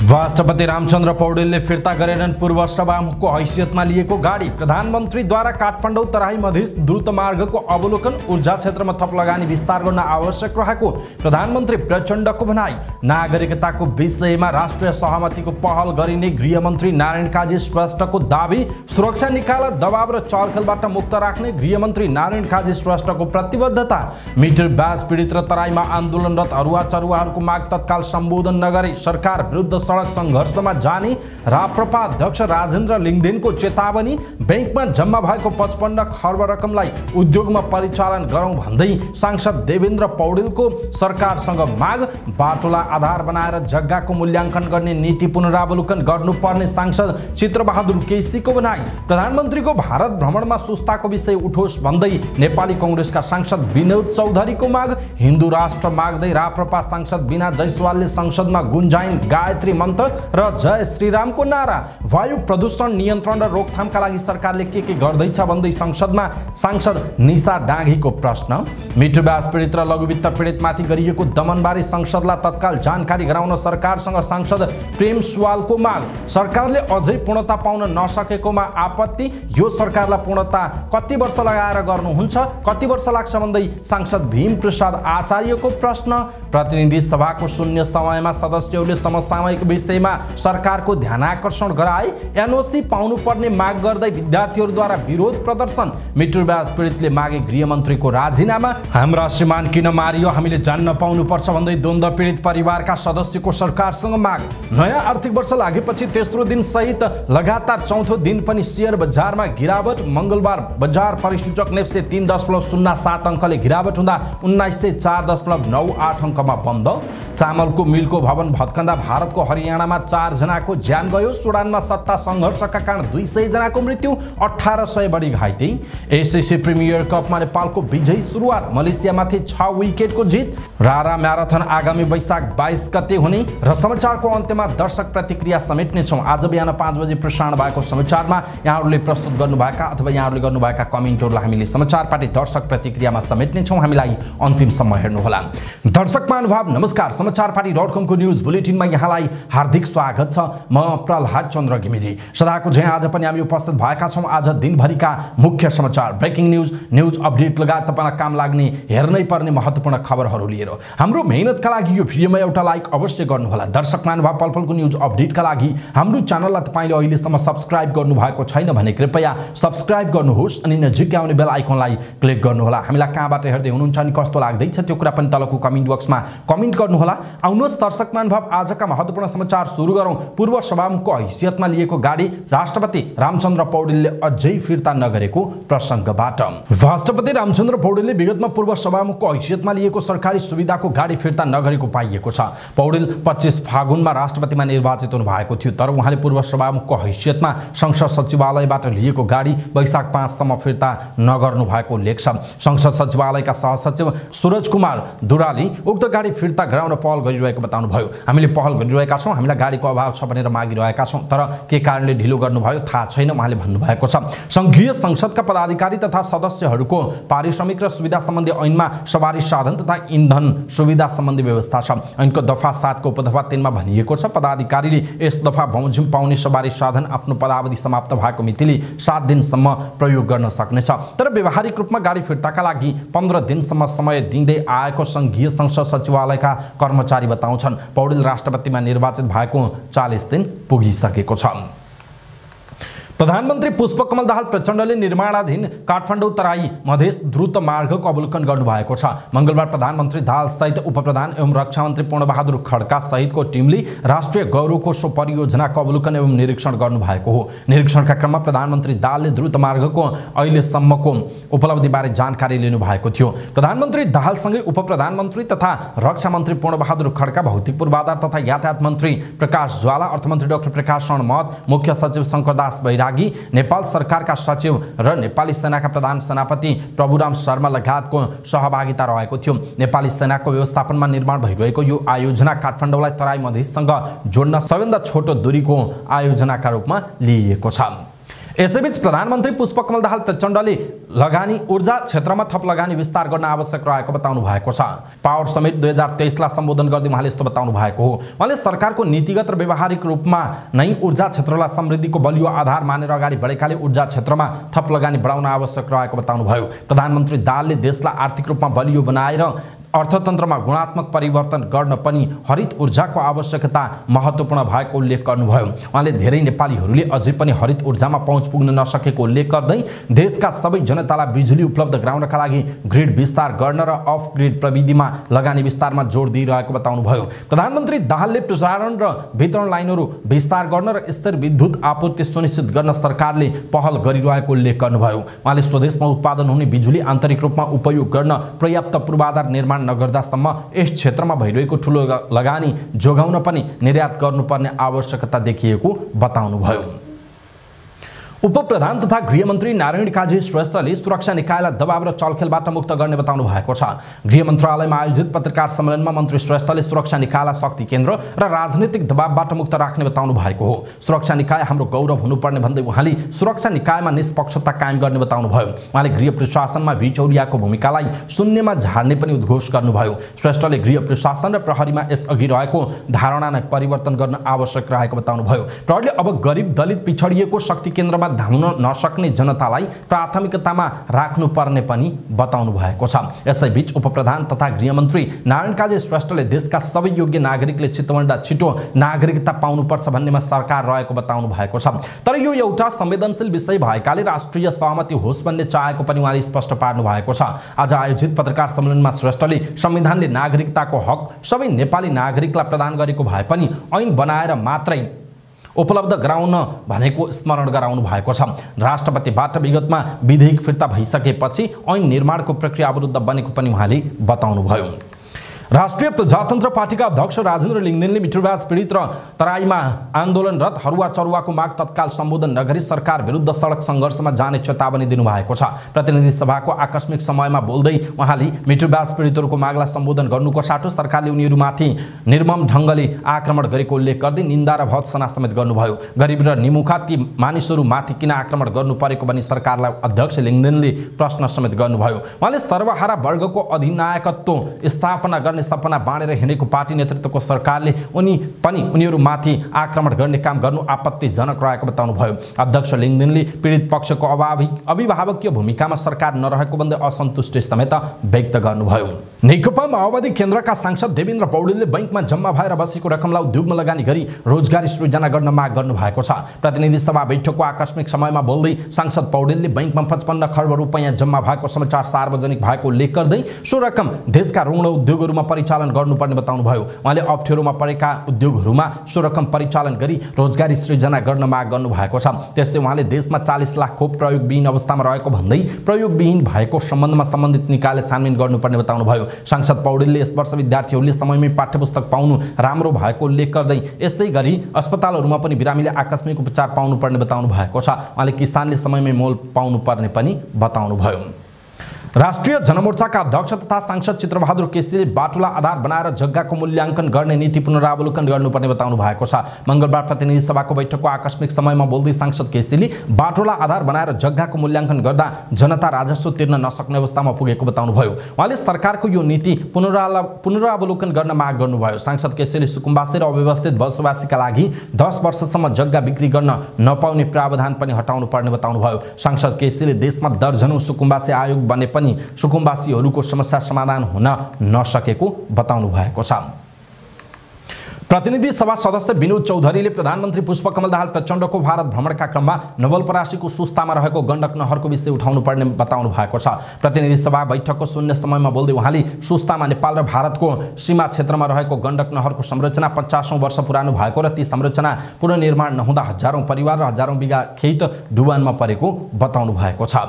राष्ट्रपति रामचन्द्र पौडेलले फिर्ता गरेनन् पूर्व सभामुखको हैसियतमा लिएको गाडी। प्रधानमन्त्रीद्वारा काठमाडौँ तराई मधेस द्रुत मार्गको अवलोकन, ऊर्जा क्षेत्रमा थप लगानी विस्तार गर्न आवश्यक रहेको प्रधानमन्त्री प्रचण्डको भनाई। नागरिकताको विषयमा राष्ट्रिय सहमतिको पहल गरिने गृहमन्त्री नारायण काजी श्रेष्ठको दाबी। सुरक्षा निकाला, दबाव र चलखेलबाट मुक्त राख्ने गृहमन्त्री नारायण काजी श्रेष्ठको प्रतिबद्धता। मिटर ब्याज पीडित र तराईमा आन्दोलनरत अरुवा चरुवाहरूको माग तत्काल सम्बोधन नगरी सरकार विरुद्ध सडक संघर्षमा जाने। राप्रपा अध्यक्ष राजेन्द्र लिङदेनको चेतावनी। बैंकमा जम्मा भएको 55 खर्ब रकमलाई उद्योगमा परिचालन गरौं भन्दै सांसद देवेन्द्र पौडेलको सरकारसँग माग। बाटोलाई आधार बनाएर जग्गाको मूल्याङ्कन गर्ने नीति पुनरावलोकन गर्नुपर्ने सांसद चित्रबहादुर केसीको भनाई। प्रधानमन्त्रीको भारत भ्रमणमा सुस्ताको विषय उठोस् भन्दै नेपाली कांग्रेसका सांसद विनोद चौधरीको माग। हिन्दू राष्ट्र माग्दै राप्रपा सांसद बिना जयसवालले संसदमा गुन्जाइन गायत्री मन्त्र र जय श्रीरामको नारा। वायु प्रदूषण नियन्त्रण र रोकथामका लागि सरकारले के गर्दैछ भन्दै संसदमा सांसद निशा डाँगीको प्रश्न। मिटर ब्याज पीडित र लघुवित्त पीडितमाथि गरिएको दमनबारे संसदलाई तत्काल जानकारी गराउन सरकारसँग सांसद प्रेम सुवालको माग। सरकारले अझै पूर्णता पाउन नसकेकोमा आपत्ति। यो सरकारलाई पूर्णता कति वर्ष लगाएर गर्नुहुन्छ, कति वर्ष लाग्छ भन्दै सांसद भीम प्रसाद आचार्यको प्रश्न। प्रतिनिधि सभाको शून्य समयमा सदस्यहरूले समसामयिक विषयमा सरकारको ध्यानाकर्षण गराए। एनओसी पाउनुपर्ने माग गर्दै विद्यार्थीहरूद्वारा विरोध प्रदर्शन। मिटर ब्याज पीडितले मागे गृहमन्त्रीको राजीनामा। हाम्रा श्रीमान किन मारियो, हामीले जान्न पाउनुपर्छ भन्दै द्वन्द्व पीडित परिवारका सदस्यको सरकारसँग माग। नयाँ आर्थिक वर्ष लागेपछि तेस्रो दिन सहित लगातार चौथो दिन पनि शेयर बजारमा गिरावट। मंगलबार बजार परिसूचक नेप्से 3.07 अङ्कले गिरावट हुँदा 1904.98 अङ्कमा बन्द। चामलको मिलको भवन भत्कँदा भारतको हरियाणामा 4 जनाको ज्यान गयो। सुडानमा सत्ता संघर्षका कारण 200 जनाको मृत्यु, 1800 बढी घाइते। एसएससी प्रिमियर कपमा नेपालको विजयी सुरुवात, मलेसियामाथि 6 विकेटको जित। रारा म्याराथन आगामी वैशाख 22 गते हुने र समाचारको अन्त्यमा दर्शक प्रतिक्रिया समेट्नेछौँ। आज बिहान 5 बजे प्रसारण भएको समाचारमा यहाँहरूले प्रस्तुत गर्नुभएका अथवा यहाँहरूले गर्नुभएका कमेन्टहरूलाई हामीले समाचार पार्टी दर्शक प्रतिक्रियामा समेट्नेछौँ। हामीलाई अन्तिमसम्म हेर्नुहोला। दर्शक महानुभाव नमस्कार। समाचारपाटी.com को न्यूज बुलेटिनमा यहाँलाई हार्दिक स्वागत छ। म प्रहलाद चन्द्र घिमिरे। सदाको झैं आज पनि हामी उपस्थित भएका छौँ। आज दिनभरिका मुख्य समाचार, ब्रेकिङ न्यूज अपडेट लगायत तपाईलाई काम लाग्ने हेर्नै पर्ने महत्त्वपूर्ण खबरहरू लिएर हाम्रो मेहनतका लागि यो भिडियोमा एउटा लाइक अवश्य गर्नुहोला। दर्शक महानुभाव, पलपलको न्यूज अपडेटका लागि हाम्रो च्यानललाई तपाईले अहिलेसम्म सब्स्क्राइब गर्नुभएको छैन भने कृपया सब्स्क्राइब गर्नुहोस् अनि नजिकै आउने बेल आइकनलाई क्लिक गर्नुहोला। हामीलाई कहाँबाट हेर्दै हुनुहुन्छ अनि कस्तो लाग्दैछ त्यो कुरा पनि तलको कमेन्ट बक्समा कमेन्ट गर्नुहोला। आउनुहोस् दर्शक महानुभाव, आजका महत्त्वपूर्ण समाचार सुरु गरौँ। पूर्व सभामुखको हैसियतमा लिएको गाडी राष्ट्रपति रामचन्द्र पौडेलले अझै फिर्ता नगरेको प्रसङ्गबाट। राष्ट्रपति रामचन्द्र पौडेलले विगतमा पूर्व सभामुखको हैसियतमा लिएको सरकारी सुविधाको गाडी फिर्ता नगरेको पाइएको छ। पौडेल 25 फागुनमा राष्ट्रपतिमा निर्वाचित हुनु भएको थियो, तर उहाँले पूर्व सभामुखको हैसियतमा संसद सचिवालयबाट लिएको गाडी वैशाख 5 सम्म फिर्ता नगर्नु भएको उल्लेख छ। संसद सचिवालयका सहसचिव सूरज कुमार दुराली उक्त गाडी फिर्ता गराउन पहल गरिरहेको बताउनुभयो। हामीले पहल गरिरहेका छौँ, हामीलाई गाडीको अभाव छ भनेर मागिरहेका छौँ, तर के कारणले ढिलो गर्नुभयो थाहा छैन उहाँले भन्नुभएको छ। संघीय संसदका पदाधिकारी तथा सदस्यहरूको पारिश्रमिक र सुविधा सम्बन्धी ऐनमा सवारी साधन तथा इन्धन सुविधा सम्बन्धी व्यवस्था छ। ऐनको दफा 7 को उपदफा 3 मा भनिएको छ, पदाधिकारीले यस दफा बमोजिम पाउने सवारी साधन आफ्नो पदावधि समाप्त भएको मितिले 7 दिनसम्म प्रयोग गर्न सक्नेछ। तर व्यावहारिक रूपमा गाडी फिर्ताका लागि 15 दिनसम्म समय दिँदै आएको संघीय संसद सचिवालयका कर्मचारी बताउँछन्। पौडेल राष्ट्रपतिमा निर्वाचित भएको 40 दिन पुगिसकेको छ। प्रधानमन्त्री पुष्पकमल दाहाल प्रचण्डले निर्माणाधीन काठमाडौँ तराई मधेस द्रुत मार्गको अवलोकन गर्नुभएको छ। मंगलबार प्रधानमन्त्री दाहाल सहित उपप्रधान एवं रक्षा मन्त्री पूर्णबहादुर खड्का सहितको टिमले राष्ट्रिय गौरवको सो परियोजनाको अवलोकन एवं निरीक्षण गर्नुभएको हो। निरीक्षणका क्रममा प्रधानमन्त्री दाहालले द्रुत मार्गको अहिलेसम्मको उपलब्धिबारे जानकारी लिनुभएको थियो। प्रधानमन्त्री दाहालसँगै उपप्रधानमन्त्री तथा रक्षा मन्त्री पूर्णबहादुर खड्का, भौतिक पूर्वाधार तथा यातायात मन्त्री प्रकाश ज्वाला, अर्थमन्त्री डाक्टर प्रकाश शरण महत, मुख्य सचिव शङ्करदास बैरागी, नेपाल सरकारका सचिव र नेपाली सेनाका प्रधान सेनापति प्रभुराम शर्मा लगायतको सहभागिता रहेको थियो। नेपाली सेनाको व्यवस्थापनमा निर्माण भइरहेको यो आयोजना काठमाडौँलाई तराई मधेससँग जोड्न सबैभन्दा छोटो दूरीको आयोजनाका रूपमा लिइएको छ। यसैबीच प्रधानमन्त्री पुष्पकमल दाहाल प्रचण्डले लगानी ऊर्जा क्षेत्रमा थप लगानी विस्तार गर्न आवश्यक रहेको बताउनु भएको छ। पावर समिट 2023 लाई सम्बोधन गर्दै उहाँले यस्तो बताउनु भएको हो। उहाँले सरकारको नीतिगत र व्यावहारिक रूपमा नै ऊर्जा क्षेत्रलाई समृद्धिको बलियो आधार मानेर अगाडि बढेकाले ऊर्जा क्षेत्रमा थप लगानी बढाउन आवश्यक रहेको बताउनुभयो। प्रधानमन्त्री दाहालले देशलाई आर्थिक रूपमा बलियो बनाएर अर्थतन्त्रमा गुणात्मक परिवर्तन गर्न पनि हरित ऊर्जाको आवश्यकता महत्त्वपूर्ण भएको उल्लेख गर्नुभयो। उहाँले धेरै नेपालीहरूले अझै पनि हरित ऊर्जामा पहुँच पुग्न नसकेको उल्लेख गर्दै देशका सबै जनतालाई बिजुली उपलब्ध गराउनका लागि ग्रिड विस्तार गर्न र अफ ग्रिड प्रविधिमा लगानी विस्तारमा जोड दिइरहेको बताउनुभयो। प्रधानमन्त्री दाहालले प्रसारण र वितरण लाइनहरू विस्तार गर्न र स्थिर विद्युत आपूर्ति सुनिश्चित गर्न सरकारले पहल गरिरहेको उल्लेख गर्नुभयो। उहाँले स्वदेशमा उत्पादन हुने बिजुली आन्तरिक रूपमा उपयोग गर्न पर्याप्त पूर्वाधार निर्माण नगर्दासम्म यस क्षेत्रमा भइरहेको ठूलो लगानी जोगाउन पनि निर्यात गर्नुपर्ने आवश्यकता देखिएको बताउनुभयो। उपप्रधान तथा गृहमन्त्री नारायण काजी श्रेष्ठले सुरक्षा निकायलाई दबाव र चलखेलबाट मुक्त गर्ने बताउनु भएको छ। गृह मन्त्रालयमा आयोजित पत्रकार सम्मेलनमा मन्त्री श्रेष्ठले सुरक्षा निकायलाई शक्ति केन्द्र र राजनीतिक दबावबाट मुक्त राख्ने बताउनु भएको हो। सुरक्षा निकाय हाम्रो गौरव हुनुपर्ने भन्दै उहाँले सुरक्षा निकायमा निष्पक्षता कायम गर्ने बताउनुभयो। उहाँले गृह प्रशासनमा बिचौलियाको भूमिकालाई शून्यमा झार्ने पनि उद्घोष गर्नुभयो। श्रेष्ठले गृह प्रशासन र प्रहरीमा यसअघि रहेको धारणालाई परिवर्तन गर्न आवश्यक रहेको बताउनुभयो। प्रहरीले अब गरिब दलित पिछडिएको शक्ति केन्द्रमा धाउन नसक्ने जनतालाई प्राथमिकतामा राख्नुपर्ने पनि बताउनु भएको छ। यसैबीच उपप्रधान तथा गृहमन्त्री नारायण काजी श्रेष्ठले देशका सबै योग्य नागरिकले छिटोभन्दा छिटो नागरिकता पाउनुपर्छ भन्नेमा सरकार रहेको बताउनु भएको छ। तर यो एउटा संवेदनशील विषय भएकाले राष्ट्रिय सहमति होस् भन्ने चाहेको पनि उहाँले स्पष्ट पार्नु भएको छ। आज आयोजित पत्रकार सम्मेलनमा श्रेष्ठले संविधानले नागरिकताको हक सबै नेपाली नागरिकलाई प्रदान गरेको भए पनि ऐन बनाएर मात्रै उपलब्ध गराउन भनेको स्मरण गराउनु भएको छ। राष्ट्रपतिबाट विगतमा विधेयक फिर्ता भइसकेपछि ऐन निर्माणको प्रक्रिया अवरुद्ध बनेको पनि उहाँले बताउनुभयो। राष्ट्रिय प्रजातन्त्र पार्टीका अध्यक्ष राजेन्द्र लिङ्गदेनले मित्रवास पीडित र तराईमा आन्दोलनरत हरुवा चरुवाको माग तत्काल सम्बोधन नगरी सरकार विरुद्ध सडक सङ्घर्षमा जाने चेतावनी दिनुभएको छ। प्रतिनिधि सभाको आकस्मिक समयमा बोल्दै उहाँले मित्रवास पीडितहरूको मागलाई सम्बोधन गर्नुको साटो सरकारले उनीहरूमाथि निर्मम ढङ्गले आक्रमण गरेको उल्लेख गर्दै निन्दा र भत्सना समेत गर्नुभयो। गरिब र निमुखा ती मानिसहरूमाथि किन आक्रमण गर्नु परेको भनी सरकारलाई अध्यक्ष लिङ्गदेनले प्रश्न समेत गर्नुभयो। उहाँले सर्वहारा वर्गको अधिनायकत्व स्थापना गर्ने सपना बाँडेर हिँडेको पार्टी नेतृत्वको सरकारले उनीहरूमाथि आक्रमण गर्ने काम गर्नु आपत्तिजनक रहेको बताउनुभयो। अध्यक्ष लिङ्गदेनले पीडित पक्षको अभिभावकीय भूमिकामा सरकार नरहेको भन्दै असन्तुष्टि समेत व्यक्त गर्नुभयो। नेकपा माओवादी केन्द्रका सांसद देवेन्द्र पौडेलले बैंकमा जम्मा भएर बसेको रकमलाई उद्योगमा लगानी गरी रोजगारी सृजना गर्न माग गर्नु भएको छ। प्रतिनिधि सभा बैठकको आकस्मिक समयमा बोल्दै सांसद पौडेलले बैंकमा 55 खर्ब रुपैयाँ जम्मा भएको समाचार सार्वजनिक भएको उल्लेख गर्दै सो रकम देशका ऋण उद्योगहरूमा परिचालन गर्नुपर्ने बताउनुभयो। उहाँले अप्ठ्यारोमा परेका उद्योगहरूमा सो रकम परिचालन गरी रोजगारी सृजना गर्न माग गर्नुभएको छ। त्यस्तै उहाँले देशमा 40 लाख खोप प्रयोगविहीन अवस्थामा रहेको भन्दै प्रयोगविहीन भएको सम्बन्धमा सम्बन्धित निकायले छानबिन गर्नुपर्ने बताउनुभयो। सांसद पौडेलले यस वर्ष विद्यार्थीहरूले समयमै पाठ्यपुस्तक पाउनु राम्रो भएको उल्लेख गर्दै यसै गरी अस्पतालहरूमा पनि बिरामीले आकस्मिक उपचार पाउनुपर्ने बताउनु भएको छ। उहाँले किसानले समयमै मोल पाउनुपर्ने पनि बताउनुभयो। राष्ट्रिय जनमोर्चाका अध्यक्ष तथा सांसद चित्रबहादुर केसीले बाटुला आधार बनाएर जग्गाको मूल्याङ्कन गर्ने नीति पुनरावलोकन गर्नुपर्ने बताउनु भएको छ। मंगलबार प्रतिनिधि सभाको बैठकको आकस्मिक समयमा बोल्दै सांसद केसीले बाटुला आधार बनाएर जग्गाको मूल्याङ्कन गर्दा जनता राजस्व तिर्न नसक्ने अवस्थामा पुगेको बताउनुभयो। उहाँले सरकारको यो नीति पुनरावलोकन गर्न माग गर्नुभयो। सांसद केसीले सुकुम्बासी र अव्यवस्थित बसोबासीका लागि 10 वर्षसम्म जग्गा बिक्री गर्न नपाउने प्रावधान पनि हटाउनु पर्ने बताउनुभयो। सांसद केसीले देशमा दर्जनौं सुकुम्बासी आयोग बने पनि सुकुम्बासीहरूको समस्या समाधान हुन नसकेको बताउनु भएको छ। प्रतिनिधि सभा सदस्य विनोद चौधरीले प्रधानमन्त्री पुष्पकमल दाहाल प्रचण्डको भारत भ्रमणका क्रममा नवलपरासीको सुस्तामा रहेको गण्डक नहरको विषय उठाउनु पर्ने बताउनु भएको छ। प्रतिनिधि सभा बैठकको शून्य समयमा बोल्दै उहाँले सुस्तामा नेपाल र भारतको सीमा क्षेत्रमा रहेको गण्डक नहरको संरचना 50औं वर्ष पुरानो भएको र ती संरचना पुनर्निर्माण नहुँदा हजारौं परिवार र हजारौं बिघा खेत डुबानमा परेको बताउनु भएको छ।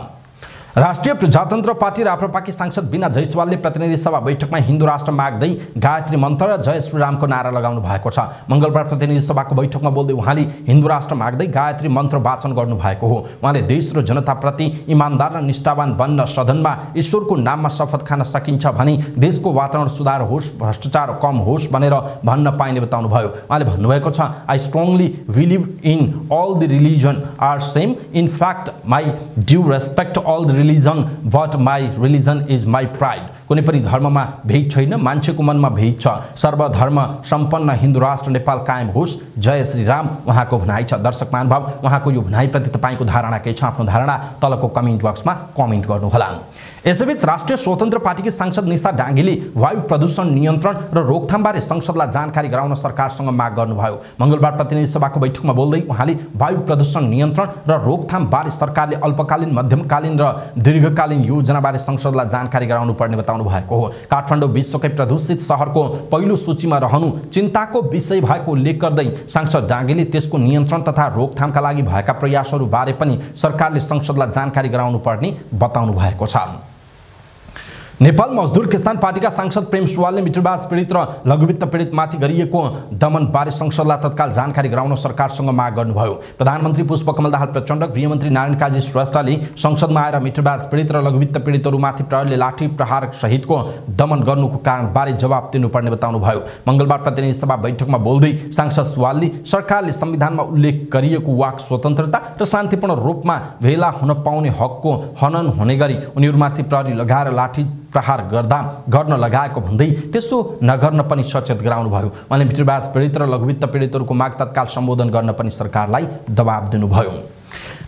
राष्ट्रिय प्रजातन्त्र पार्टी राप्रपाकी सांसद बिना जयसवालले प्रतिनिधि सभा बैठकमा हिन्दू राष्ट्र माग्दै गायत्री मन्त्र र जय श्रीरामको नारा लगाउनु भएको छ। मंगलबार प्रतिनिधि सभाको बैठकमा बोल्दै उहाँले हिन्दू राष्ट्र माग्दै गायत्री मन्त्र वाचन गर्नु भएको हो। उहाँले देश र जनताप्रति इमानदार र निष्ठावान बन्न सदनमा ईश्वरको नाममा शपथ खान सकिन्छ भनी देशको वातावरण सुधार होस्, भ्रष्टाचार कम होस् भनेर भन्न पाइने बताउनुभयो। उहाँले भन्नुभएको छ, I strongly believe in all the religion are same, in fact my due respect all the religion but my religion is my pride. कुनै पनि धर्ममा भेद छैन, मान्छेको मनमा भेद छ। सर्वधर्म सम्पन्न हिन्दू राष्ट्र नेपाल कायम होस्, जय श्री राम उहाँको भनाइ छ। दर्शक महानुभाव, उहाँको यो भनाइप्रति तपाईको धारणा के छ? आफ्नो धारणा तलको कमेन्ट बक्समा कमेन्ट गर्नुहोला। यसैबीच राष्ट्रिय स्वतन्त्र पार्टीकी सांसद निशा डाङ्गीले वायु प्रदूषण नियन्त्रण र रोकथामबारे संसदलाई जानकारी गराउन सरकारसँग माग गर्नुभयो। मंगलबार प्रतिनिधि सभाको बैठकमा बोल्दै उहाँले वायु प्रदूषण नियन्त्रण र रोकथामबारे सरकारले अल्पकालीन, मध्यमकालीन र दीर्घकालीन योजनाबारे संसदलाई जानकारी गराउनु पर्ने बताउनु भएको हो। काठमाडौँ विश्वकै प्रदूषित शहरको पहिलो सूचीमा रहनु चिन्ताको विषय भएको उल्लेख गर्दै सांसद डाङ्गीले त्यसको नियन्त्रण तथा रोकथामका लागि भएका प्रयासहरूबारे पनि सरकारले संसदलाई जानकारी गराउनु पर्ने बताउनु भएको छ। नेपाल मजदुर किसान पार्टीका सांसद प्रेम सुवालले मित्रवाद पीडित र लघुवित्त पीडितमाथि गरिएको दमनबारे संसदलाई तत्काल जानकारी गराउन सरकारसँग माग गर्नुभयो। प्रधानमन्त्री पुष्पकमल दाहाल प्रचण्ड, गृहमन्त्री नारायण काजी श्रेष्ठले संसदमा आएर मित्रवाद पीडित र लघुवित्त पीडितहरूमाथि प्रहरीले लाठी प्रहार सहितको दमन गर्नुको कारणबारे जवाब दिनुपर्ने बताउनुभयो। मंगलबार प्रतिनिधि सभा बैठकमा बोल्दै सांसद सुवालले सरकारले संविधानमा उल्लेख गरिएको वाक स्वतन्त्रता र शान्तिपूर्ण रूपमा भेला हुन पाउने हकको हनन हुने गरी उनीहरूमाथि प्रहरी लगाएर लाठी प्रहार गर्न लगाएको भन्दै त्यसो नगर्न पनि सचेत गराउनुभयो। उहाँले मित्रवाद पीडित र लघुवित्त पीडितहरूको माग तत्काल सम्बोधन गर्न पनि सरकारलाई दबाब दिनुभयो।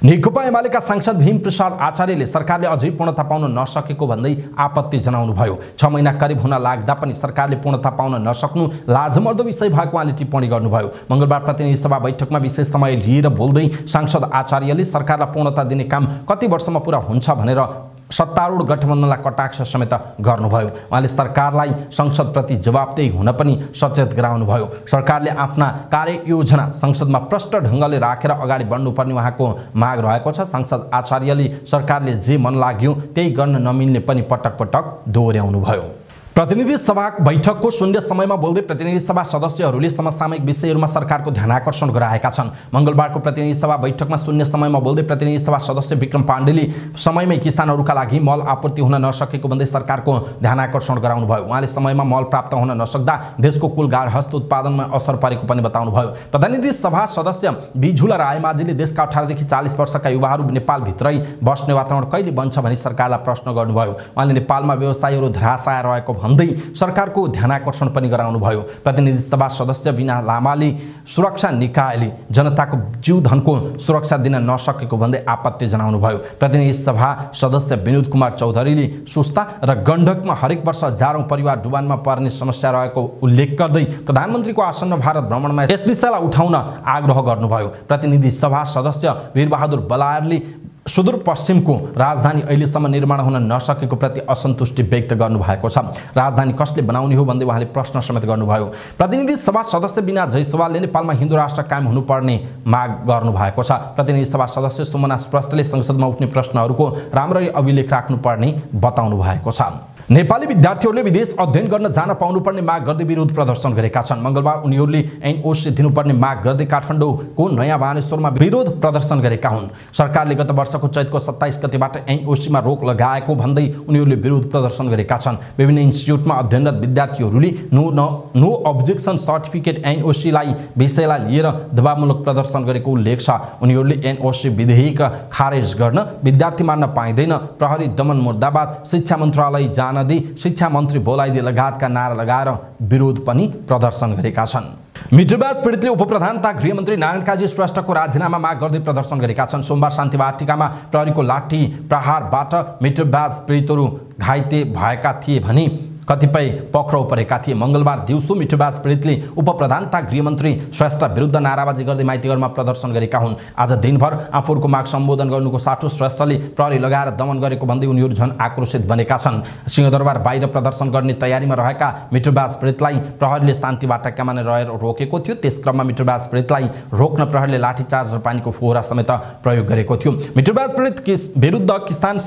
नेकपा एमालेका सांसद भीम प्रसाद आचार्यले सरकारले अझै पूर्णता पाउन नसकेको भन्दै आपत्ति जनाउनुभयो। 6 महिना करिब हुन लाग्दा पनि सरकारले पूर्णता पाउन नसक्नु लाजमर्दो विषय भएको उहाँले टिप्पणी गर्नुभयो। मंगलबार प्रतिनिधि सभा बैठकमा विशेष समय लिएर बोल्दै सांसद आचार्यले सरकारलाई पूर्णता दिने काम कति वर्षमा पूरा हुन्छ भनेर सत्तारूढ गठबन्धनलाई कटाक्ष समेत गर्नुभयो। उहाँले सरकारलाई संसदप्रति जवाबदेही हुन पनि सचेत गराउनुभयो। सरकारले आफ्ना कार्ययोजना संसदमा प्रष्ट ढङ्गले राखेर अगाडि बढ्नुपर्ने उहाँको माग रहेको छ। सांसद आचार्यले सरकारले जे मन लाग्यो त्यही गर्न नमिल्ने पनि पटक पटक दोहोर्याउनुभयो। प्रतिनिधि सभा बैठकको शून्य समयमा बोल्दै प्रतिनिधि सभा सदस्यहरूले समसामयिक विषयहरूमा सरकारको ध्यानाकर्षण गराएका छन्। मंगलबारको प्रतिनिधि सभा बैठकमा शून्य समयमा बोल्दै प्रतिनिधि सभा सदस्य विक्रम पाण्डेले समयमै किसानहरूका लागि मल आपूर्ति हुन नसकेको भन्दै सरकारको ध्यानाकर्षण गराउनुभयो। उहाँले समयमा मल प्राप्त हुन नसक्दा देशको कुल गार्हस्थ उत्पादनमा असर परेको पनि बताउनुभयो। प्रतिनिधि सभा सदस्य बिजुला रायमाझीले देशका 18 देखि 40 वर्षका युवाहरू नेपालभित्रै बस्ने वातावरण कहिले बन्छ भनी सरकारलाई प्रश्न गर्नुभयो। उहाँले नेपालमा व्यवसायहरू धराशाय रहेको भन्दै सरकारको ध्यानाकर्षण पनि गराउनुभयो। प्रतिनिधि सभा सदस्य बिना लामाले सुरक्षा निकायले जनताको जीवधनको सुरक्षा दिन नसकेको भन्दै आपत्ति जनाउनुभयो। प्रतिनिधि सभा सदस्य विनोद कुमार चौधरीले सुस्ता र गण्डकमा हरेक वर्ष हजारौं परिवार डुबानमा पर्ने समस्या रहेको उल्लेख गर्दै प्रधानमन्त्रीको आसन्न भारत भ्रमणमा यस विषयलाई उठाउन आग्रह गर्नुभयो। प्रतिनिधि सभा सदस्य वीरबहादुर बलायरले सुदूरपश्चिमको राजधानी अहिलेसम्म निर्माण हुन नसकेको प्रति असन्तुष्टि व्यक्त गर्नुभएको छ। राजधानी कसले बनाउने हो भन्दै उहाँले प्रश्न समेत गर्नुभयो। प्रतिनिधि सभा सदस्य बिना जयसवालले नेपालमा हिन्दू राष्ट्र कायम हुनुपर्ने माग गर्नुभएको छ। प्रतिनिधि सभा सदस्य सुमना श्रेष्ठले संसदमा उठ्ने प्रश्नहरूको राम्ररी अभिलेख राख्नुपर्ने बताउनु भएको छ। नेपाली विद्यार्थीहरूले विदेश अध्ययन गर्न जान पाउनुपर्ने माग गर्दै विरोध प्रदर्शन गरेका छन्। मंगलबार उनीहरूले एनओसी दिनुपर्ने माग गर्दै काठमाडौँको नयाँ बानेश्वरमा विरोध प्रदर्शन गरेका हुन्। सरकारले गत वर्षको चैतको 27 गतेबाट एनओसीमा रोक लगाएको भन्दै उनीहरूले विरोध प्रदर्शन गरेका छन्। विभिन्न इन्स्टिट्युटमा अध्ययनरत विद्यार्थीहरूले नो अब्जेक्सन सर्टिफिकेट एनओसीलाई विषयलाई लिएर दबावमूलक प्रदर्शन गरेको उल्लेख छ। उनीहरूले एनओसी विधेयक खारेज गर्न विद्यार्थी मान्न पाइँदैन, प्रहरी दमन मुर्दाबाद, शिक्षा मन्त्रालय जान नदी, शिक्षा मन्त्री बोलाइदे लगायतका नारा लगाएर विरोध पनि प्रदर्शन गरेका छन्। मित्रवाद पीडितले उपप्रधान तथा गृहमन्त्री नारायण काजी श्रेष्ठको राजीनामा माग गर्दै प्रदर्शन गरेका छन्। सोमबार शान्ति वाटिकामा प्रहरीको लाठी प्रहारबाट मित्रवाद पीडितहरू घाइते भएका थिए भने कतिपय पक्राउ परेका थिए। मंगलबार दिउँसो मिठुबाज पीडितले उपप्रधान तथा गृहमन्त्री श्रेष्ठ विरुद्ध नाराबाजी गर्दै माइतीघरमा प्रदर्शन गरेका हुन्। आज दिनभर आफूहरूको माग सम्बोधन गर्नुको साटो श्रेष्ठले प्रहरी लगाएर दमन गरेको भन्दै उनीहरू झन् आक्रोशित बनेका छन्। सिंहदरबार बाहिर प्रदर्शन गर्ने तयारीमा रहेका मिठुबाज पीडितलाई प्रहरीले शान्ति बाटकामा नै रहेर रोकेको थियो। त्यस क्रममा मिठुबाज पीडितलाई रोक्न प्रहरीले लाठीचार्ज र पानीको फोहरा समेत प्रयोग गरेको थियो। मिठुबाज पीडित विरुद्ध किसान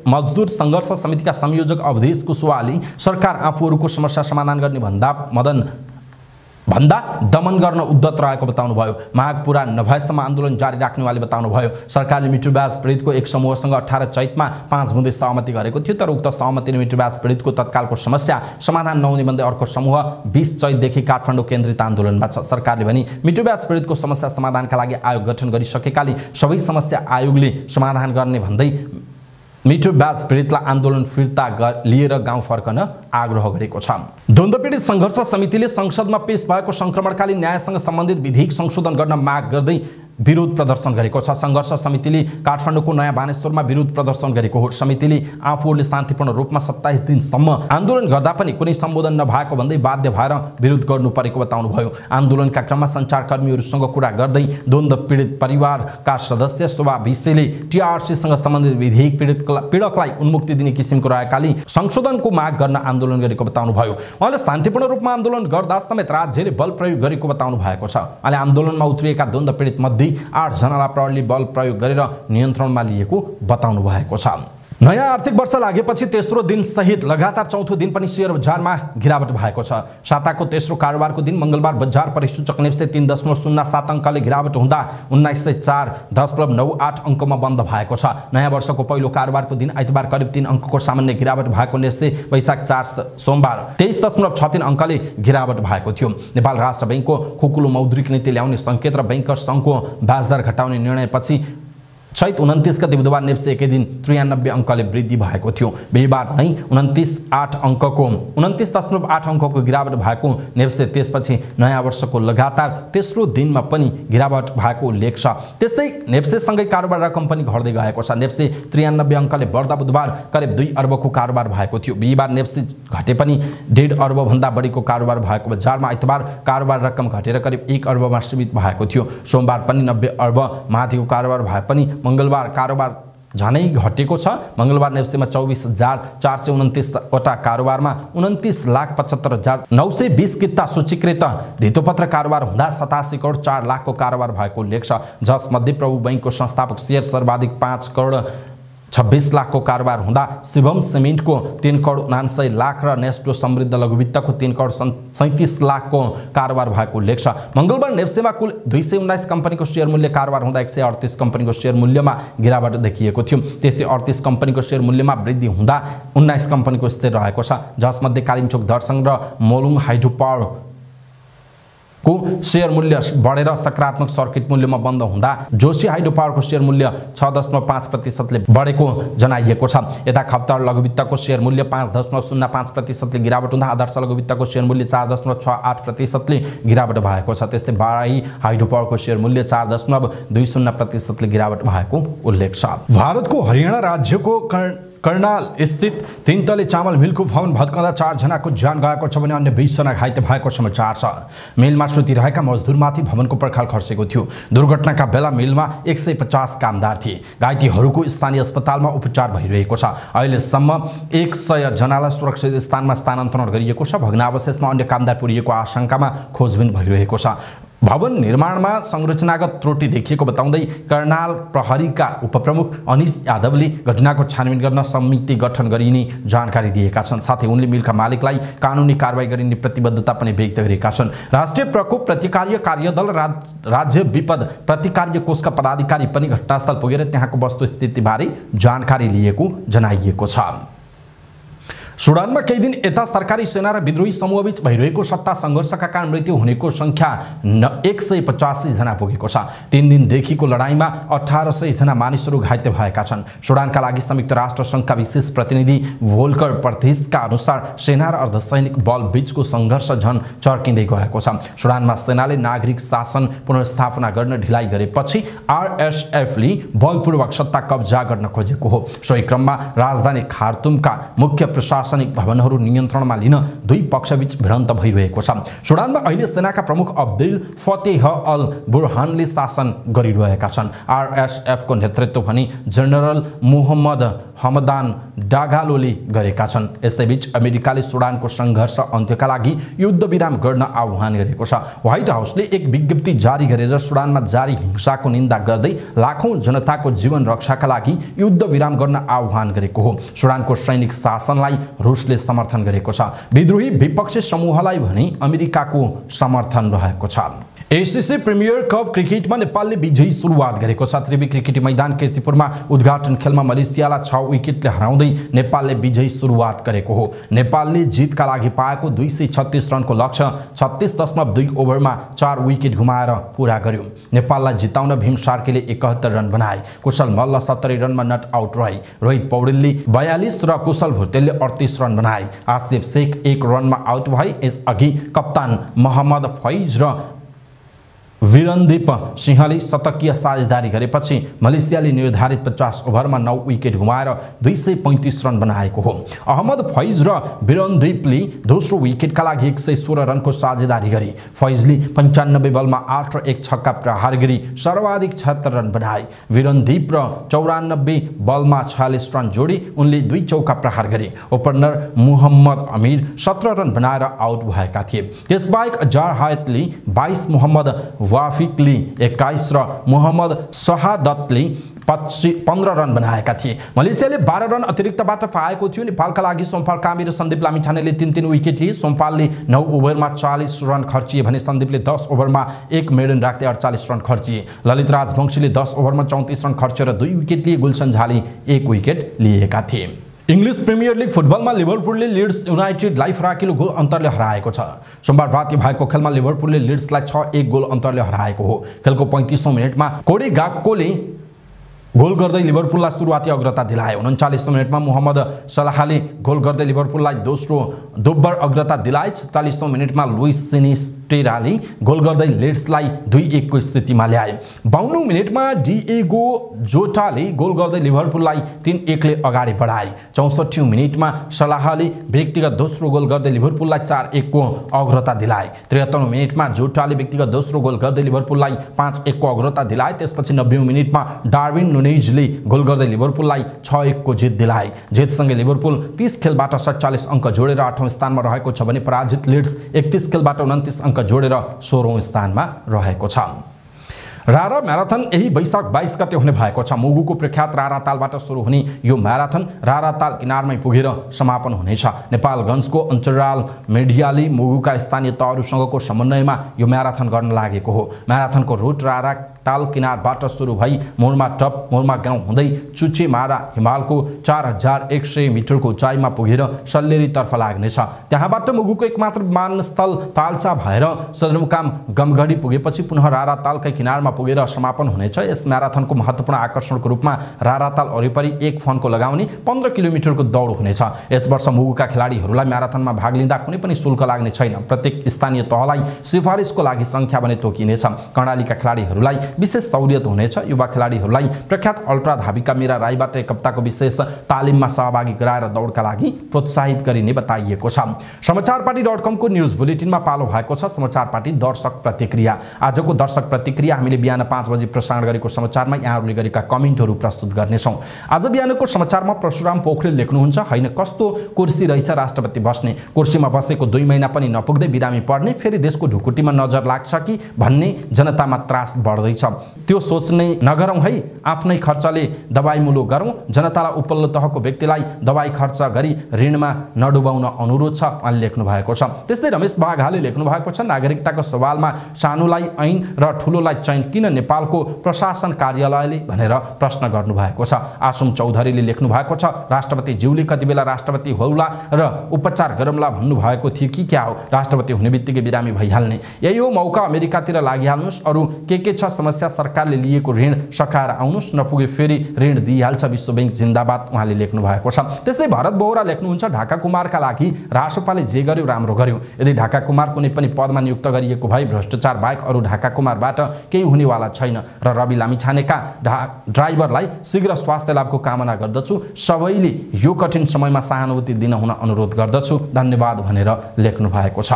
मजदुर सङ्घर्ष समितिका संयोजक अवधेश कुशवाहाले सरकार आफूहरूको समस्या समाधान गर्ने भन्दा दमन गर्न उद्धत रहेको बताउनुभयो। माग पूरा नभएसम्म आन्दोलन जारी राख्ने उहाँले बताउनुभयो। सरकारले मिठुबाज पीडितको एक समूहसँग 18 चैतमा 5 बुँदे सहमति गरेको थियो, तर उक्त सहमतिले मिठुबाज पीडितको तत्कालको समस्या समाधान नहुने भन्दै अर्को समूह 20 चैतदेखि काठमाडौँ केन्द्रित आन्दोलनमा छ। सरकारले भने मिठुबाज पीडितको समस्या समाधानका लागि आयोग गठन गरिसकेकाले सबै समस्या आयोगले समाधान गर्ने भन्दै मिठुबाज पीडितलाई आन्दोलन फिर्ता लिएर गाउँ फर्कन आग्रह गरेको छ। द्वन्द्व पीडित सङ्घर्ष समितिले संसदमा पेश भएको संक्रमणकालीन न्यायसँग सम्बन्धित विधेयक संशोधन गर्न माग गर्दै विरोध प्रदर्शन गरेको छ। सङ्घर्ष समितिले काठमाडौँको नयाँ बानेश्वरमा विरोध प्रदर्शन गरेको हो। समितिले आफूहरूले शान्तिपूर्ण रूपमा 27 दिनसम्म आन्दोलन गर्दा पनि कुनै सम्बोधन नभएको भन्दै बाध्य भएर विरोध गर्नु परेको बताउनुभयो। आन्दोलनका क्रममा सञ्चारकर्मीहरूसँग कुरा गर्दै द्वन्द्व पीडित परिवारका सदस्य शोभा भिसेले टिआरसीसँग सम्बन्धित विधेयक पीडकलाई उन्मुक्ति दिने किसिमको रहेकाले संशोधनको माग गर्न आन्दोलन गरेको बताउनुभयो। उहाँले शान्तिपूर्ण रूपमा आन्दोलन गर्दा समेत राज्यले बल प्रयोग गरेको बताउनु भएको छ। उहाँले आन्दोलनमा उत्रिएका द्वन्द्व पीडित मध्ये 8 जनालाई प्रहरीले बल प्रयोग गरेर नियन्त्रणमा लिएको बताउनु भएको छ। नयाँ आर्थिक वर्ष लागेपछि तेस्रो दिन सहित लगातार चौथो दिन पनि शेयर बजारमा गिरावट भएको छ। साताको तेस्रो कारोबारको दिन मंगलबार बजार परिसूचक नेप्से 3.07 अंकले गिरावट हुँदा 1904.98 अंकमा बन्द भएको छ। नयाँ वर्षको पहिलो कारोबारको दिन आइतबार करिब 3 अंकको सामान्य गिरावट भएको नेप्से वैशाख 4 सोमबार 23.63 अंकले गिरावट भएको थियो। नेपाल राष्ट्र बैंकको खुकुलो मौद्रिक नीति ल्याउने संकेत र बैंकर्स संघको ब्याजदर घटाउने निर्णयपछि चैत 29 गते बुधबार नेप्से एकै दिन 93 अंकले वृद्धि भएको थियो। बिहीबार नै 29.8 अंकको गिरावट भएको नेप्से त्यसपछि नयाँ वर्षको लगातार तेस्रो दिनमा पनि गिरावट भएको उल्लेख छ। त्यस्तै नेप्सेसँगै कारोबार रकम पनि घट्दै गएको छ। नेप्से 93 अंकले बढ्दा बुधबार करिब 2 अर्बको कारोबार भएको थियो। बिहीबार नेप्से घटे पनि 1.5 अर्ब भन्दा बढीको कारोबार भएको बजारमा आइतबार कारोबार रकम घटेर करिब 1 अर्बमा सीमित भएको थियो। सोमबार पनि 90 अर्ब माथिको कारोबार भए पनि मंगलबार कारोबार झनै घटेको छ। मंगलबार नेप्सेमा 24,429 वटा कारोबारमा 29,75,920 किता सूचीकृत धितोपत्र कारोबार हुँदा 87 करोड 4 लाखको कारोबार भएको उल्लेख छ। जसमध्ये प्रभु बैंकको संस्थापक शेयर सर्वाधिक 5 करोड 26 लाखको कारोबार हुँदा शिवम सिमेन्टको 3 करोड 79 लाख र नेस्टो समृद्ध लघुवित्तको 3 करोड 37 लाखको कारोबार भएको उल्लेख छ। मंगलबार नेप्सेमा कुल 219 कम्पनीको शेयर मूल्य कारोबार हुँदा 138 कम्पनीको शेयर मूल्यमा गिरावट देखिएको थियो। त्यस्तै 38 कम्पनीको शेयर मूल्यमा वृद्धि हुँदा 19 कम्पनीको स्थिर रहेको छ। जसमध्ये कालिम्पोङ दर्शङ र मोलुङ हाइड्रो पावर को शेयर मूल्य बढेर सकारात्मक सर्किट मूल्यमा बन्द हुँदा जोशी हाइड्रो पावरको शेयर मूल्य 6.5% बढेको जनाइएको छ। यता खप्तर लघुवित्तको शेयर मूल्य 5.05% गिरावट हुँदा आदर्श लघुवित्तको शेयर मूल्य 4.68% गिरावट भएको छ। त्यस्तै बाराही हाइड्रो पावरको शेयर मूल्य 4.20% गिरावट भएको उल्लेख छ। भारतको हरियाणा राज्यको कर्नाल स्थित 3 तले चामल मिलको भवन भत्कँदा 4 जनाको ज्यान गएको छ भने अन्य 20 जना घाइते भएको समाचार छ। मिलमा सुतिरहेका मजदुरमाथि भवनको पर्खाल खर्सेको थियो। दुर्घटनाका बेला मिलमा 150 कामदार थिए। घाइतेहरूको स्थानीय अस्पतालमा उपचार भइरहेको छ। अहिलेसम्म 100 जनालाई सुरक्षित स्थानमा स्थानान्तरण गरिएको छ। भग्नावशेषमा अन्य कामदार पुरिएको आशंकामा खोजबिन भइरहेको छ। भवन निर्माणमा संरचनागत त्रुटि देखिएको बताउँदै कर्नाल प्रहरीका उपप्रमुख अनिश यादवले घटनाको छानबिन गर्न समिति गठन गरिने जानकारी दिएका छन्। साथै उनले मिलका मालिकलाई कानुनी कारबाही गरिने प्रतिबद्धता पनि व्यक्त गरेका छन्। राष्ट्रिय प्रकोप प्रतिकार्य कार्यदल राज्य विपद प्रतिकार्य कोषका पदाधिकारी पनि घटनास्थल पुगेर त्यहाँको वस्तुस्थितिबारे जानकारी लिएको जनाइएको छ। सुडानमा केही दिन यता सरकारी सेना र विद्रोही समूहबीच भइरहेको सत्ता संघर्षका कारण मृत्यु हुनेको संख्या 185 जना पुगेको छ। 3 दिनदेखिको लडाईँमा 1800 जना मानिसहरू घाइते भएका छन्। सुडानका लागि संयुक्त राष्ट्र संघका विशेष प्रतिनिधि वोल्कर पर्थिसका अनुसार सेना र अर्धसैनिक बल बीचको संघर्ष झन चर्किँदै गएको छ। सुडानमा सेनाले नागरिक शासन पुनर्स्थापना गर्न ढिलाइ गरेपछि आरएसएफले बलपूर्वक सत्ता कब्जा गर्न खोजेको हो। सोही क्रममा राजधानी खार्तुमका मुख्य प्रशासक प्रशासनिक भवनहरू नियन्त्रणमा लिन दुई पक्षबीच भिडन्त भइरहेको छ। सुडानमा अहिले सेनाका प्रमुख अब्दुल फतेह अल बुरहानले शासन गरिरहेका छन्। आरएसएफको नेतृत्व पनि जनरल मोहम्मद हमदान डागालोले गरेका छन्। यसैबीच अमेरिकाले सुडानको सङ्घर्ष अन्त्यका लागि युद्ध विराम गर्न आह्वान गरेको छ। व्हाइट हाउसले एक विज्ञप्ति जारी गरेर सुडानमा जारी हिंसाको निन्दा गर्दै लाखौं जनताको जीवन रक्षाका लागि युद्ध विराम गर्न आह्वान गरेको हो। सुडानको सैनिक शासनलाई रुसले समर्थन गरेको छ। विद्रोही विपक्षी समूहलाई भने अमेरिकाको समर्थन रहेको छ। एसीसी प्रिमियर कप क्रिकेटमा नेपालले विजयी सुरुवात गरेको छ। त्रिवी क्रिकेट मैदान कीर्तिपुरमा उद्घाटन खेलमा मलेसियालाई 6 विकेटले हराउँदै नेपालले विजयी सुरुवात गरेको हो। नेपालले जितका लागि पाएको 236 रनको लक्ष्य 36.2 ओभरमा 4 विकेट गुमाएर पूरा गर्यो। नेपाललाई जिताउन भीम सार्कीले 71 रन बनाए। कुशल मल्ल 70 रनमा नट आउट रहे। रोहित पौडेलले 42 र कुशल भुर्तेलले 38 रन बनाए। आसिफ शेख 1 रनमा आउट भए। यसअघि कप्तान मोहम्मद फैज र वीरनदीप सिंहले शतकीय साझेदारी गरेपछि मलेसियाले निर्धारित 50 ओभरमा 9 विकेट गुमाएर 235 रन बनाएको हो। अहमद फैज र वीरनदीपले दोस्रो विकेटका लागि 116 रनको साझेदारी गरे। फैजले 95 बलमा 8 र 1 छक्का प्रहार गरी सर्वाधिक 76 रन बनाए। वीरनदीप र 94 बलमा 46 रन जोडी उनले 2 चौका प्रहार गरे। ओपनर मोहम्मद अमीर 17 रन बनाएर आउट भएका थिए। त्यसबाहेक अजार हायतले 22, मोहम्मद वाफिकले 21 र मोहम्मद शहादतले 15 रन बनाएका थिए। मलेसियाले 12 रन अतिरिक्तबाट पाएको थियो। नेपालका लागि सोमपाल कामी र सन्दीप लामिछानेले 3-3 विकेट लिए। सोमपालले 9 ओभरमा 40 रन खर्चिए भने सन्दीपले 10 ओभरमा 1 मेडन राख्दै 48 रन खर्चिए। ललित राजवंशीले 10 ओभरमा 34 रन खर्चेर 2 विकेट लिए। गुलशन झाले 1 विकेट लिएका थिए। इंग्लिश प्रिमियर लीग फुटबलमा लिभरपुलले लिड्स युनाइटेडलाई फराकिलो गोल अन्तरले हराएको छ। सोमबार राति भएको खेलमा लिभरपुलले लिड्सलाई 6-1 गोल अन्तरले हराएको हो। खेलको 35औं मिनेटमा कोडी गाक्पोले गोल गर्दै लिभरपुललाई सुरुवाती अग्रता दिलाए। 39औं मिनेटमा मोहम्मद सलाहले गोल गर्दै लिभरपुललाई दोब्बर अग्रता दिलाए। 47औं मिनेटमा लुइस सिनिस्टेराले गोल गर्दै लिड्सलाई 2-1 को स्थितिमा ल्याए। 52औं मिनेटमा डिएगो जोटाले गोल गर्दै लिभरपुललाई 3-1 ले अगाडि बढाए। 64औं मिनेटमा सलाहले व्यक्तिगत दोस्रो गोल गर्दै लिभरपुललाई 4-1 को अग्रता दिलाए। 73औं मिनेटमा जोटाले व्यक्तिगत दोस्रो गोल गर्दै लिभरपुललाई 5-1 को अग्रता दिलाए। त्यसपछि 90औं मिनेटमा डार्विन नुनेजले गोल गर्दै लिभरपुललाई 6-1 को जित दिलाए। जितसँगै लिभरपुल 30 खेलबाट 47 अंक जोडेर 8औं स्थानमा रहेको छ भने पराजित लिड्स 31 खेलबाट 29 अंक जोडेर 16औं स्थानमा रहेको छ। रारा म्याराथन यही वैशाख 22 गते हुने भएको छ। मुगुको प्रख्यात रारा तालबाट सुरु हुने यो म्याराथन रारा ताल किनारमै पुगेर समापन हुनेछ। नेपालगञ्जको अन्तराल मिडियाले मुगुका स्थानीय तहरुसँगको समन्वयमा यो म्याराथन गर्न लागेको हो। म्याराथनको रुट रारा ताल किनारबाट सुरु भई मोरमा टप मोरमा गाउँ हुँदै चुचेमारा हिमालको 4100 मिटरको उचाइमा पुगेर सल्लेरीतर्फ लाग्नेछ। त्यहाँबाट मुगुको एकमात्र विमानस्थल तालचा भएर सदरमुकाम गमगढी पुगेपछि पुनः रारा तालकै किनारमा पुगेर समापन हुनेछ। यस म्याराथनको महत्त्वपूर्ण आकर्षणको रूपमा रारा ताल वरिपरि एक फनको लगाउने 15 किलोमिटरको दौड हुनेछ। यस वर्ष मुगुका खेलाडीहरूलाई म्याराथनमा भाग लिँदा कुनै पनि शुल्क लाग्ने छैन। प्रत्येक स्थानीय तहलाई सिफारिसको लागि संख्या भने तोकिनेछ। कर्णालीका खेलाडीहरूलाई विशेष सहुलियत हुनेछ। युवा खेलाडीहरूलाई प्रख्यात अल्ट्रा धाविका मीरा राईबाट एक हप्ताको विशेष तालिममा सहभागी गराएर दौडका लागि प्रोत्साहित गरिने बताइएको छ। समाचारपाटी.com को न्यूज बुलेटिनमा पालो भएको छ समाचार पाटी दर्शक प्रतिक्रिया। आजको दर्शक प्रतिक्रिया हामीले बिहान 5 बजे प्रसारण गरेको समाचारमा यहाँहरूले गरेका कमेन्टहरू प्रस्तुत गर्नेछौँ। आज बिहानको समाचारमा परशुराम पोखरेल लेख्नुहुन्छ, हैन कस्तो कुर्सी रहेछ राष्ट्रपति बस्ने, कुर्सीमा बसेको 2 महिना पनि नपुग्दै बिरामी पर्ने, फेरि देशको ढुकुटीमा नजर लाग्छ कि भन्ने जनतामा त्रास बढ्दैछ। त्यो सोच्ने नगरौँ है, आफ्नै खर्चले दबाई मुलो गरौँ। जनतालाई उपल्लो तहको व्यक्तिलाई दबाई खर्च गरी ऋणमा नडुबाउन अनुरोध छ अनि लेख्नु भएको छ। त्यस्तै रमेश बाघाले लेख्नु भएको छ, नागरिकताको सवालमा सानोलाई ऐन र ठुलोलाई चैन किन नेपालको प्रशासन कार्यालयले भनेर प्रश्न गर्नु भएको छ। आसुम चौधरीले लेख्नु भएको छ, राष्ट्रपति ज्यूले कति बेला राष्ट्रपति होउला र उपचार गरौँला भन्नु भएको थियो कि क्या हो, राष्ट्रपति हुने बित्तिकै बिरामी भइहाल्ने, यही हो मौका, अमेरिकातिर लागिहाल्नुस्, अरू के छ समस्या, सरकारले लिएको ऋण सकाएर आउनुस्, नपुगे फेरि ऋण दिइहाल्छ, विश्व बैंक जिन्दाबाद उहाँले लेख्नु भएको छ। त्यस्तै भरत बोहरा लेख्नुहुन्छ, ढाका कुमारका लागि राष्ट्रपाले जे गर्यो राम्रो गर्यो, यदि ढाका कुमार कुनै पनि पदमा नियुक्त गरिएको भए भ्रष्टाचार बाहेक अरू ढाका कुमारबाट केही हुनेवाला छैन र रवि लामिछानेका ड्राइभरलाई शीघ्र स्वास्थ्य लाभको कामना गर्दछु। सबैले यो कठिन समयमा सहानुभूति दिन हुन अनुरोध गर्दछु, धन्यवाद भनेर लेख्नु भएको छ।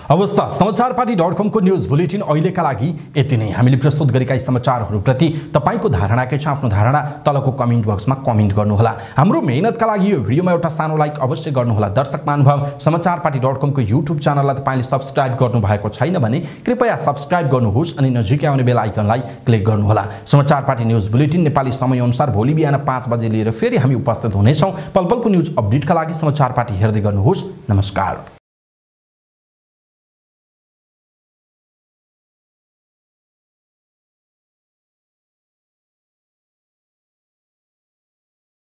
अवस्था समाचारपाटी.com को न्यूज बुलेटिन अहिलेका लागि यति नै। हामीले प्रस्तुत गरेका यी समाचारहरूप्रति तपाईको धारणा के छ? आफ्नो धारणा तलको कमेन्ट बक्समा कमेन्ट गर्नुहोला। हाम्रो मेहनतका लागि यो भिडियोमा एउटा सानो लाइक अवश्य गर्नुहोला। दर्शक महानुभाव, समाचारपाटी.com को युट्युब च्यानललाई तपाईले सब्स्क्राइब गर्नु भएको छैन भने कृपया सब्स्क्राइब गर्नुहोस् अनि नजिकै आउने बेल आइकनलाई क्लिक गर्नुहोला। समाचारपाटी न्यूज बुलेटिन नेपाली समय अनुसार भोलि बिहान 5 बजे लिएर फेरि हामी उपस्थित हुनेछौं। पलपलको न्यूज अपडेटका लागि समाचारपाटी हेर्दै गर्नुहोस्। नमस्कार।